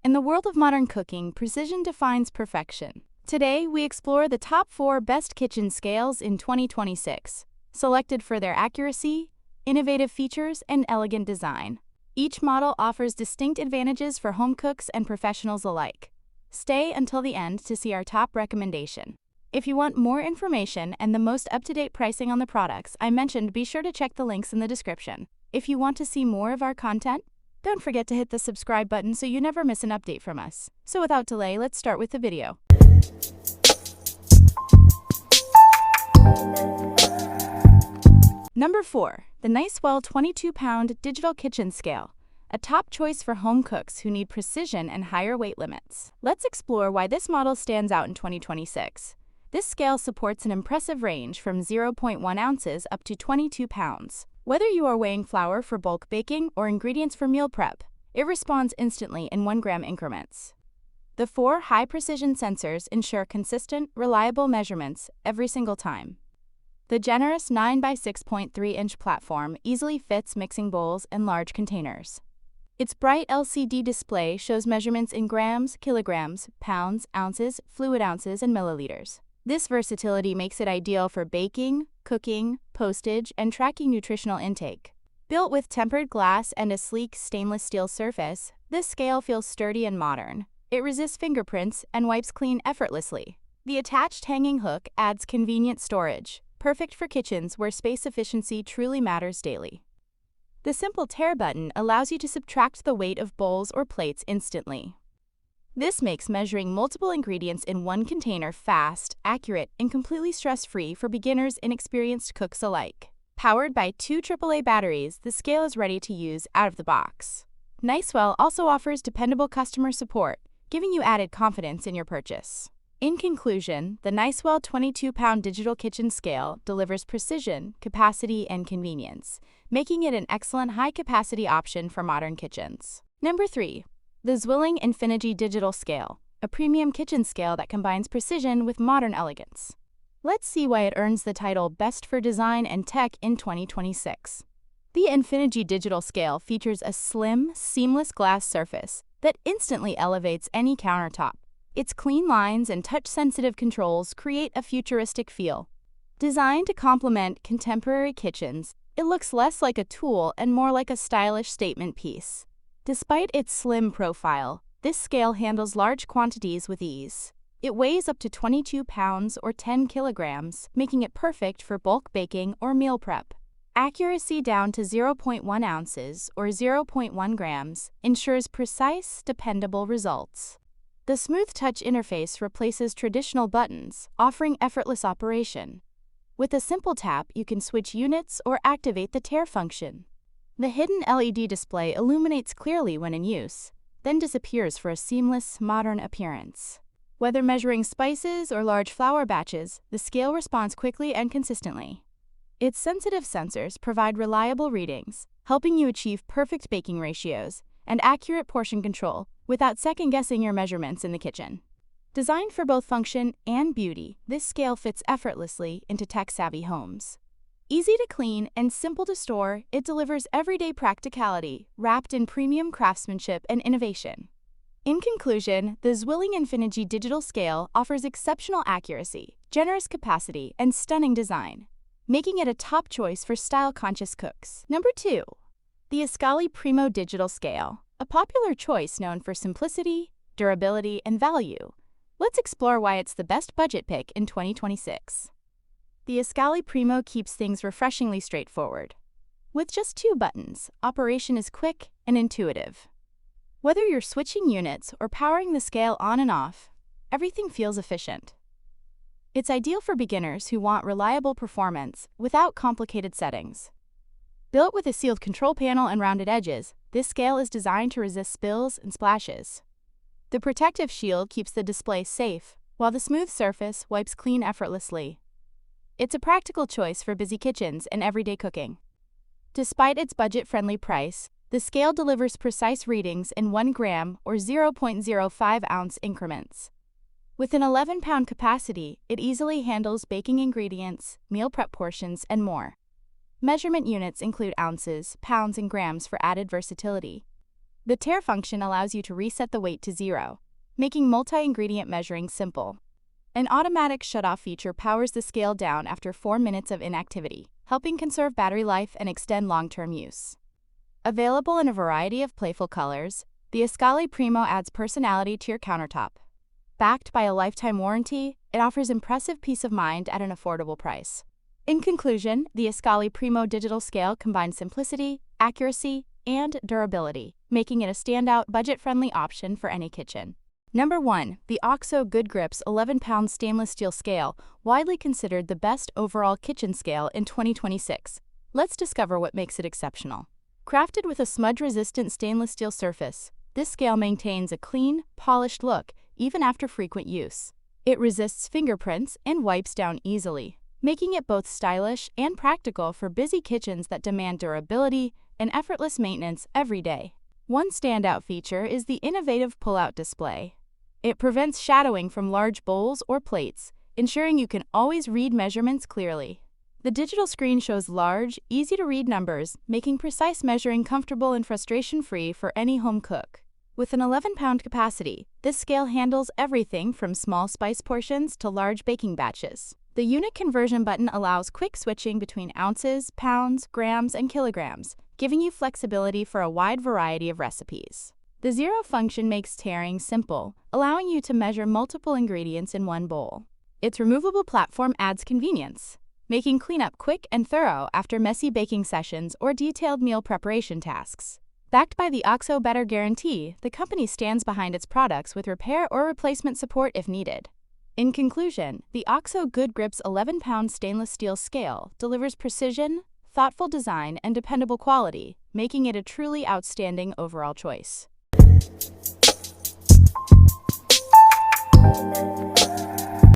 In the world of modern cooking, precision defines perfection. Today, we explore the top 4 best kitchen scales in 2026, selected for their accuracy, innovative features, and elegant design. Each model offers distinct advantages for home cooks and professionals alike. Stay until the end to see our top recommendation. If you want more information and the most up-to-date pricing on the products I mentioned, be sure to check the links in the description. If you want to see more of our content, don't forget to hit the subscribe button so you never miss an update from us. So without delay, let's start with the video. Number 4. The Nicewell 22-pound Digital Kitchen Scale, a top choice for home cooks who need precision and higher weight limits. Let's explore why this model stands out in 2026. This scale supports an impressive range from 0.1 ounces up to 22 pounds. Whether you are weighing flour for bulk baking or ingredients for meal prep, it responds instantly in 1-gram increments. The 4 high-precision sensors ensure consistent, reliable measurements every single time. The generous 9 by 6.3-inch platform easily fits mixing bowls and large containers. Its bright LCD display shows measurements in grams, kilograms, pounds, ounces, fluid ounces, and milliliters. This versatility makes it ideal for baking, cooking, postage, and tracking nutritional intake. Built with tempered glass and a sleek stainless steel surface, this scale feels sturdy and modern. It resists fingerprints and wipes clean effortlessly. The attached hanging hook adds convenient storage, perfect for kitchens where space efficiency truly matters daily. The simple tare button allows you to subtract the weight of bowls or plates instantly. This makes measuring multiple ingredients in one container fast, accurate, and completely stress-free for beginners and experienced cooks alike. Powered by 2 AAA batteries, the scale is ready to use out of the box. Nicewell also offers dependable customer support, giving you added confidence in your purchase. In conclusion, the Nicewell 22-pound digital kitchen scale delivers precision, capacity, and convenience, making it an excellent high-capacity option for modern kitchens. Number 3. The Zwilling Enfinigy Digital Scale, a premium kitchen scale that combines precision with modern elegance. Let's see why it earns the title Best for Design and Tech in 2026. The Enfinigy Digital Scale features a slim, seamless glass surface that instantly elevates any countertop. Its clean lines and touch-sensitive controls create a futuristic feel. Designed to complement contemporary kitchens, it looks less like a tool and more like a stylish statement piece. Despite its slim profile, this scale handles large quantities with ease. It weighs up to 22 pounds or 10 kilograms, making it perfect for bulk baking or meal prep. Accuracy down to 0.1 ounces or 0.1 grams ensures precise, dependable results. The smooth touch interface replaces traditional buttons, offering effortless operation. With a simple tap, you can switch units or activate the tare function. The hidden LED display illuminates clearly when in use, then disappears for a seamless, modern appearance. Whether measuring spices or large flour batches, the scale responds quickly and consistently. Its sensitive sensors provide reliable readings, helping you achieve perfect baking ratios and accurate portion control without second-guessing your measurements in the kitchen. Designed for both function and beauty, this scale fits effortlessly into tech-savvy homes. Easy to clean and simple to store, it delivers everyday practicality, wrapped in premium craftsmanship and innovation. In conclusion, the Zwilling Enfinigy Digital Scale offers exceptional accuracy, generous capacity, and stunning design, making it a top choice for style-conscious cooks. Number 2. The Escali Primo Digital Scale, a popular choice known for simplicity, durability, and value. Let's explore why it's the best budget pick in 2026. The Escali Primo keeps things refreshingly straightforward. With just 2 buttons, operation is quick and intuitive. Whether you're switching units or powering the scale on and off, everything feels efficient. It's ideal for beginners who want reliable performance without complicated settings. Built with a sealed control panel and rounded edges, this scale is designed to resist spills and splashes. The protective shield keeps the display safe, while the smooth surface wipes clean effortlessly. It's a practical choice for busy kitchens and everyday cooking. Despite its budget-friendly price, the scale delivers precise readings in 1 gram or 0.05 ounce increments. With an 11-pound capacity, it easily handles baking ingredients, meal prep portions, and more. Measurement units include ounces, pounds, and grams for added versatility. The tare function allows you to reset the weight to 0, making multi-ingredient measuring simple. An automatic shut-off feature powers the scale down after 4 minutes of inactivity, helping conserve battery life and extend long-term use. Available in a variety of playful colors, the Escali Primo adds personality to your countertop. Backed by a lifetime warranty, it offers impressive peace of mind at an affordable price. In conclusion, the Escali Primo digital scale combines simplicity, accuracy, and durability, making it a standout budget-friendly option for any kitchen. Number 1. The OXO Good Grips 11-pound stainless steel scale, widely considered the best overall kitchen scale in 2026. Let's discover what makes it exceptional. Crafted with a smudge-resistant stainless steel surface, this scale maintains a clean, polished look even after frequent use. It resists fingerprints and wipes down easily, making it both stylish and practical for busy kitchens that demand durability and effortless maintenance every day. One standout feature is the innovative pull-out display. It prevents shadowing from large bowls or plates, ensuring you can always read measurements clearly. The digital screen shows large, easy-to-read numbers, making precise measuring comfortable and frustration-free for any home cook. With an 11-pound capacity, this scale handles everything from small spice portions to large baking batches. The unit conversion button allows quick switching between ounces, pounds, grams, and kilograms, giving you flexibility for a wide variety of recipes. The zero function makes taring simple, allowing you to measure multiple ingredients in one bowl. Its removable platform adds convenience, making cleanup quick and thorough after messy baking sessions or detailed meal preparation tasks. Backed by the OXO Better Guarantee, the company stands behind its products with repair or replacement support if needed. In conclusion, the OXO Good Grips 11-pound stainless steel scale delivers precision, thoughtful design, and dependable quality, making it a truly outstanding overall choice.